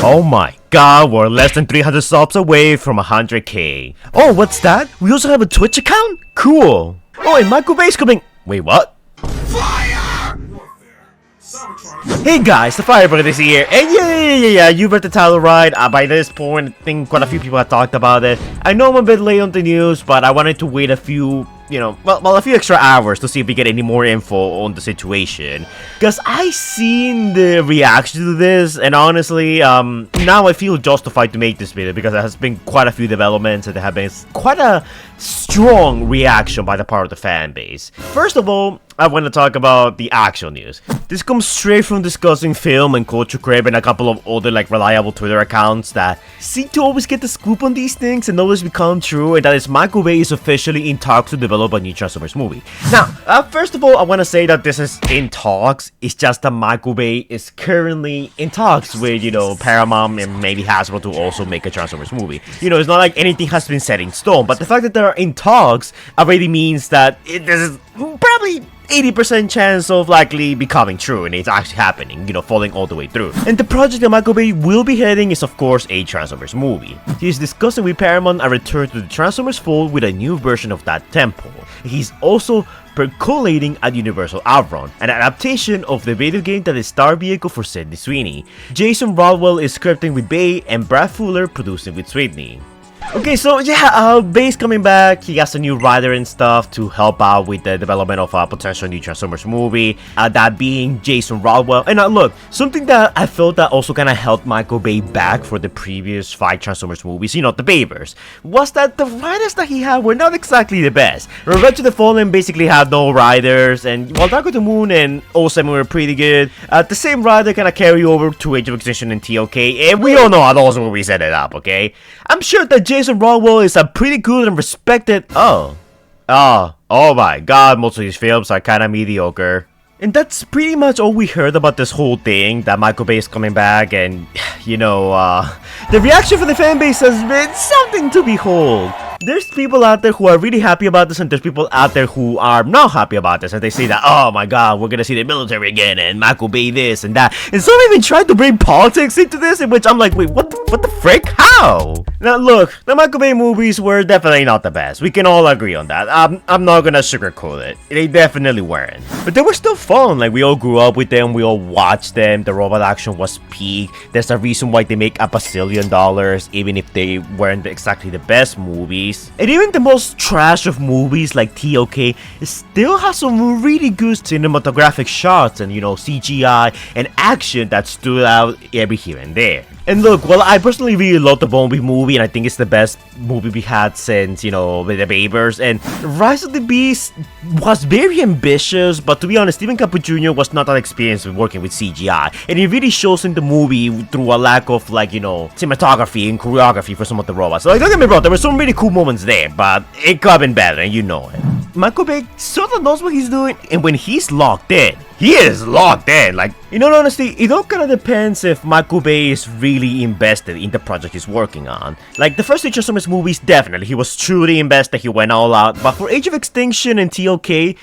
Oh my god, we're less than 300 subs away from 100k. Oh, what's that? We also have a Twitch account? Cool. Oh, and Michael Bay's coming. Wait, what? Fire! Hey guys, the Firebird is here, and yeah, you read the title right. By this point, I think quite a few people have talked about it. I know I'm a bit late on the news, but I wanted to wait a few, a few extra hours to see if we get any more info on the situation. Because I seen the reaction to this, and honestly, now I feel justified to make this video because there has been quite a few developments and there have been quite a strong reaction by the part of the fan base. First of all, I want to talk about the actual news. This comes straight from discussing film and Culture Crib and a couple of other reliable Twitter accounts that seem to always get the scoop on these things and always become true, and that is Michael Bay is officially in talks to develop a new Transformers movie. Now, first of all, I want to say that this is in talks. It's just that Michael Bay is currently in talks with, Paramount and maybe Hasbro to also make a Transformers movie. It's not like anything has been set in stone, but the fact that they're in talks already means that this is probably 80% chance of likely becoming true, and it's actually happening, falling all the way through. And the project that Michael Bay will be heading is of course a Transformers movie. He's discussing with Paramount a return to the Transformers fold with a new version of that temple. He's also percolating at Universal Outrun, an adaptation of the video game that is star vehicle for Sydney Sweeney. Jason Rodwell is scripting with Bay and Brad Fuller producing with Sweeney. Okay, so yeah, Bay's coming back. He has a new writer and stuff to help out with the development of a potential new Transformers movie, that being Jason Rodwell. And look, something that I felt that also kind of helped Michael Bay back for the previous 5 Transformers movies, the Babers, was that the writers that he had were not exactly the best. Revenge of the Fallen basically had no writers, and while Dark of the Moon and 07 were pretty good, the same writer kind of carry over to Age of Extinction and TOK, and we all know how those movies set it up, okay? I'm sure that Jason Rodwell is a pretty good and respected. Oh my god, most of these films are kind of mediocre. And that's pretty much all we heard about this whole thing, that Michael Bay is coming back, and the reaction from the fan base has been something to behold. There's people out there who are really happy about this, and there's people out there who are not happy about this, and they say that, oh my god, we're gonna see the military again, and Michael Bay this and that. And some even tried to bring politics into this, in which I'm like, wait, what the frick? How? Now look, the Michael Bay movies were definitely not the best. We can all agree on that. I'm not gonna sugarcoat it. They definitely weren't. But they were still fun. We all grew up with them, we all watched them, the robot action was peak. There's a reason why they make $1 bazillion, even if they weren't exactly the best movies. And even the most trash of movies like TOK still has some really good cinematographic shots and CGI and action that stood out every here and there. And look, well, I personally really love the Bumblebee movie, and I think it's the best movie we had since, with the Babers. And Rise of the Beast was very ambitious, but to be honest, Steven Caple Jr. was not that experienced with working with CGI. And it really shows in the movie through a lack of, cinematography and choreography for some of the robots. So, don't get me wrong, there were some really cool moments there, but it could have been better, and you know it. Michael Bay sort of knows what he's doing, and when he's locked in, he is locked in. In all honesty, it all kind of depends if Michael Bay is really invested in the project he's working on. The first 2 Transformers movies, definitely, he was truly invested, he went all out. But for Age of Extinction and TOK,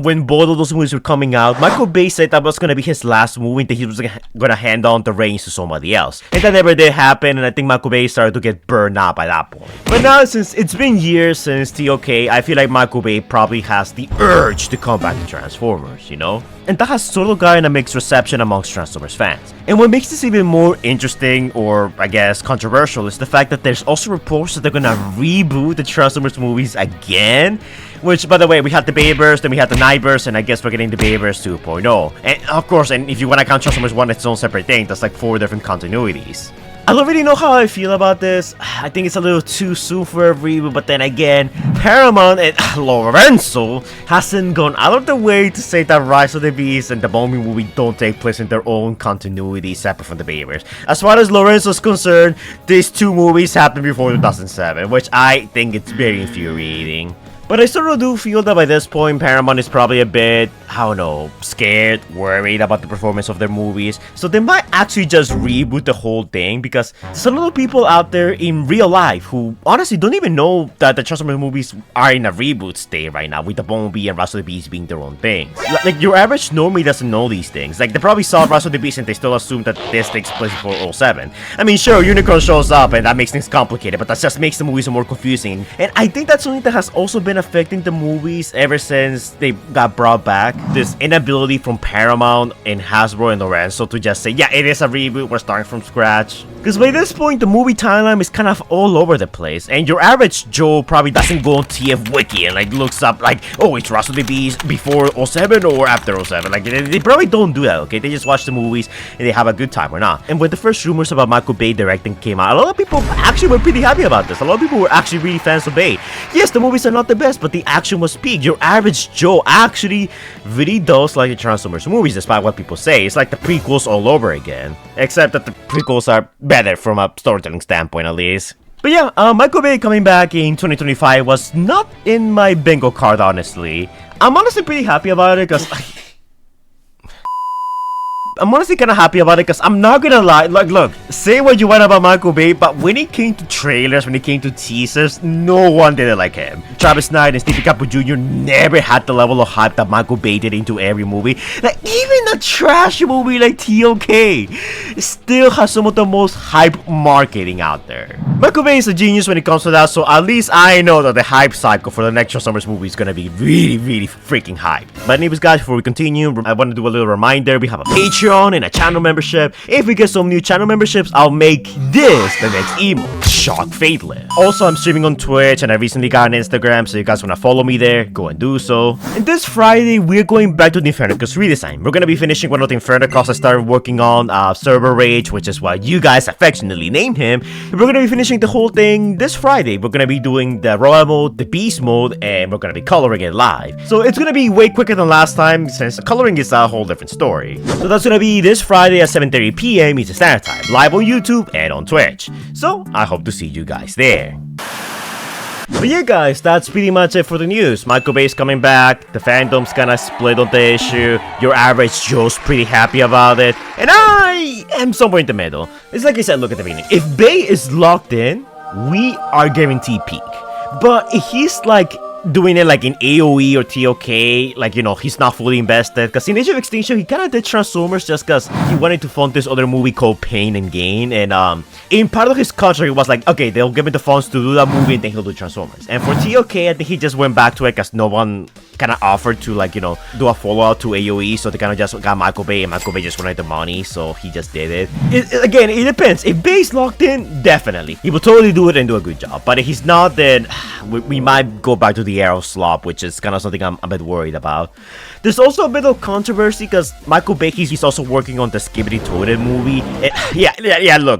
when both of those movies were coming out, Michael Bay said that was going to be his last movie, that he was going to hand on the reins to somebody else. And that never did happen, and I think Michael Bay started to get burned out by that point. But now, since it's been years since TOK, I feel like Michael Bay probably has the urge to come back to Transformers, And that has sort of gotten a mixed reception amongst Transformers fans. And what makes this even more interesting, or I guess controversial, is the fact that there's also reports that they're gonna reboot the Transformers movies again. Which, by the way, we had the Babers, then we had the Nightburst, and I guess we're getting the Babers 2.0. And of course, and if you want to count Transformers 1 as its own separate thing, that's 4 different continuities. I don't really know how I feel about this. I think it's a little too soon for a reboot, but then again, Paramount and Lorenzo hasn't gone out of the way to say that Rise of the Beast and the Bumblebee movie don't take place in their own continuity separate from the Babers. As far as Lorenzo's concerned, these 2 movies happened before 2007, which I think it's very infuriating. But I sort of do feel that by this point, Paramount is probably a bit, I don't know, scared, worried about the performance of their movies. So they might actually just reboot the whole thing, because there's a lot of people out there in real life who honestly don't even know that the Transformers movies are in a reboot state right now, with the Bumblebee and Rush of the Beast being their own things. Like, your average normie doesn't know these things. Like, they probably saw Rush of the Beast and they still assume that this takes place before 07. I mean, sure, Unicorn shows up and that makes things complicated, but that just makes the movies more confusing. And I think that's something that has also been affecting the movies ever since they got brought back. This inability from Paramount and Hasbro and Lorenzo to just say, yeah, it is a reboot, we're starting from scratch. Because by this point, the movie timeline is kind of all over the place, and your average Joe probably doesn't go on TF Wiki and like looks up like, oh, it's Rush of the Beast before 07 or after 07. Like, they probably don't do that, okay? They just watch the movies and they have a good time or not. And when the first rumors about Michael Bay directing came out, a lot of people actually were pretty happy about this. A lot of people were actually really fans of Bay. Yes, the movies are not the best, but the action was peak. Your average Joe actually really does like the Transformers movies, despite what people say. It's like the prequels all over again, except that the prequels are better from a storytelling standpoint, at least. But yeah, Michael Bay coming back in 2025 was not in my bingo card, honestly. I'm honestly pretty happy about it, because I'm honestly kind of happy about it, because I'm not gonna lie, like, look, say what you want about Michael Bay, but when it came to trailers, when it came to teasers, no one did it like him. Travis Knight and Stevie Capo Jr. never had the level of hype that Michael Bay did into every movie. Like, even a trash movie like TOK still has some of the most hype marketing out there. Michael Bay is a genius when it comes to that, so at least I know that the hype cycle for the next Transformers movie is gonna be really freaking hype. But anyways, guys, before we continue, I want to do a little reminder. We have a Patreon and a channel membership. If we get some new channel memberships, I'll make this the next emote, Shock Fadeless. Also, I'm streaming on Twitch and I recently got an Instagram, so you guys want to follow me there, go and do so. And this Friday, we're going back to the Infernicus redesign. We're going to be finishing one of the Infernicus I started working on, Server Rage, which is what you guys affectionately named him. And we're going to be finishing the whole thing this Friday. We're going to be doing the Royal mode, the Beast mode, and we're going to be coloring it live. So it's going to be way quicker than last time, since coloring is a whole different story. So that's going to be this Friday at 7:30 p.m. Eastern Standard Time, live on YouTube and on Twitch. So I hope to see you guys there. But yeah, guys, that's pretty much it for the news. Michael Bay's coming back, the fandom's kinda split on the issue, your average Joe's pretty happy about it, and I am somewhere in the middle. It's like I said, look at the beginning. If Bay is locked in, we are guaranteed peak. But if he's like doing it like in AoE or TOK, like, you know, he's not fully invested, because in Age of Extinction he kind of did Transformers just because he wanted to fund this other movie called Pain and Gain, and in part of his contract it was like, okay, they'll give him the funds to do that movie and then he'll do Transformers. And for TOK, I think he just went back to it because no one kind of offered to, like, you know, do a follow-up to AoE, so they kind of just got Michael Bay, and Michael Bay just wanted the money, so he just did it. Again, it depends. If Bay's locked in, definitely he will totally do it and do a good job, but if he's not, then we might go back to the Arrow slop, which is kind of something I'm a bit worried about. There's also a bit of controversy because Michael Bay, he's also working on the Skibbity Toilet movie.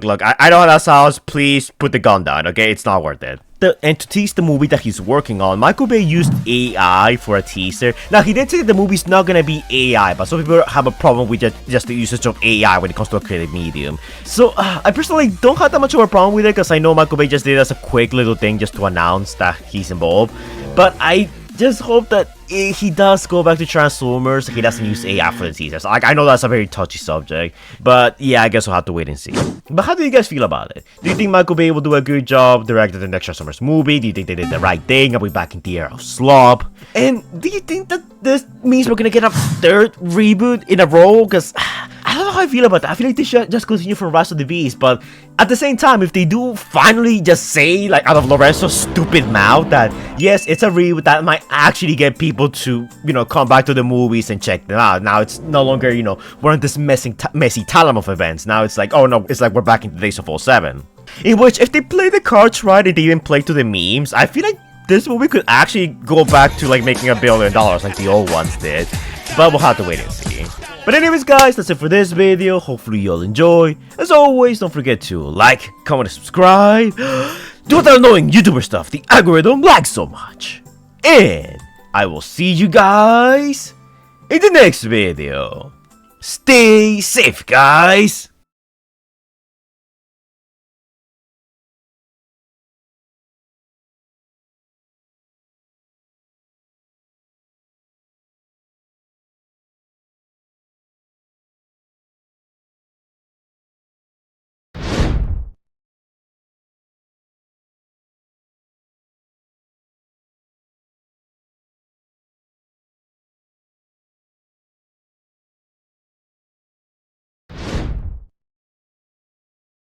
Look, I know how that sounds. Please put the gun down, okay? It's not worth it. And to tease the movie that he's working on, Michael Bay used AI for a teaser. Now, he did say that the movie's not gonna be AI, but some people have a problem with just the usage of AI when it comes to a creative medium. So, I personally don't have that much of a problem with it, because I know Michael Bay just did it as a quick little thing just to announce that he's involved. But I just hope that if he does go back to Transformers, he doesn't use AI for the teasers. Like, I know that's a very touchy subject, but yeah, I guess we'll have to wait and see. But how do you guys feel about it? Do you think Michael Bay will do a good job directing the next Transformers movie? Do you think they did the right thing? Are we back in the era of slop? And do you think that this means we're gonna get a third reboot in a row? Because I don't know how I feel about that. I feel like they should just continue from Rise of the Beast, but at the same time, if they do finally just say, like, out of Lorenzo's stupid mouth that yes, it's a reboot, that might actually get people to, you know, come back to the movies and check them out. Now it's no longer, you know, we're in this messy talem of events. Now it's like, oh no, it's like we're back in the days of 07. In which, if they play the cards right and they even play to the memes, I feel like this movie could actually go back to like making $1 billion like the old ones did. But we'll have to wait and see. But anyways, guys, that's it for this video. Hopefully you all enjoy. As always, don't forget to like, comment, and subscribe. Do that annoying YouTuber stuff the algorithm likes so much. And I will see you guys in the next video. Stay safe, guys.